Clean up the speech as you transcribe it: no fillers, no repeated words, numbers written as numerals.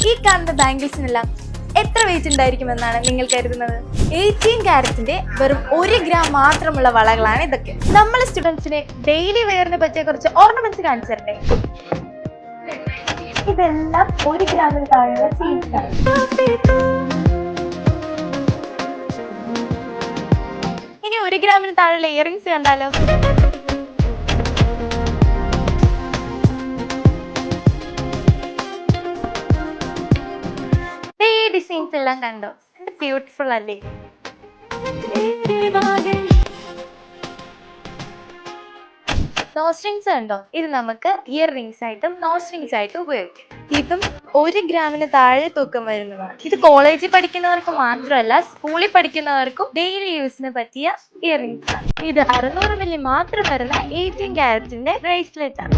ഈ കാണുന്ന ബാംഗിൾസിനെല്ലാം എത്ര വെയിറ്റ് ഉണ്ടായിരിക്കുമെന്നാണ് നിങ്ങൾ കരുതുന്നത്? 18 ക്യാരറ്റിന്റെ വെറും 1 ഗ്രാം മാത്രമുള്ള വളകളാണ് ഇതൊക്കെ. നമ്മൾ സ്റ്റുഡൻസിനെ ഡെയിലി വെയറിനെ പറ്റിയ കുറച്ച് ഓർണമെന്റ്സ് കാണിച്ചു തരട്ടെ. ഇതെല്ലാം 1 ഗ്രാമിന് താഴെയുള്ള ചെയിൻസ് ആണ്. ഇനി 1 ഗ്രാമിന് താഴെയുള്ള ഇയറിംഗ്സ് കണ്ടാലോ? ഡിസൈൻസ് എല്ലാം കണ്ടോ? ബ്യൂട്ടിഫുൾ അല്ലേ? നോസ്ട്രിങ്സ് കണ്ടോ? ഇത് നമുക്ക് ഇയർ റിംഗ്സ് ആയിട്ടും നോസ്ട്രിങ്സ് ആയിട്ടും ഉപയോഗിക്കാം. ഇതും 1 ഗ്രാമിന് താഴെ തൂക്കം വരുന്നതാണ്. ഇത് കോളേജിൽ പഠിക്കുന്നവർക്ക് മാത്രമല്ല, സ്കൂളിൽ പഠിക്കുന്നവർക്കും ഡെയിലി യൂസിന് പറ്റിയ ഇയർ റിംഗ്സ് ആണ്. ഇത് 600 മില്ലി മാത്രം വരുന്ന 18 ക്യാരറ്റിന്റെ ബ്രേസ്ലെറ്റ് ആണ്.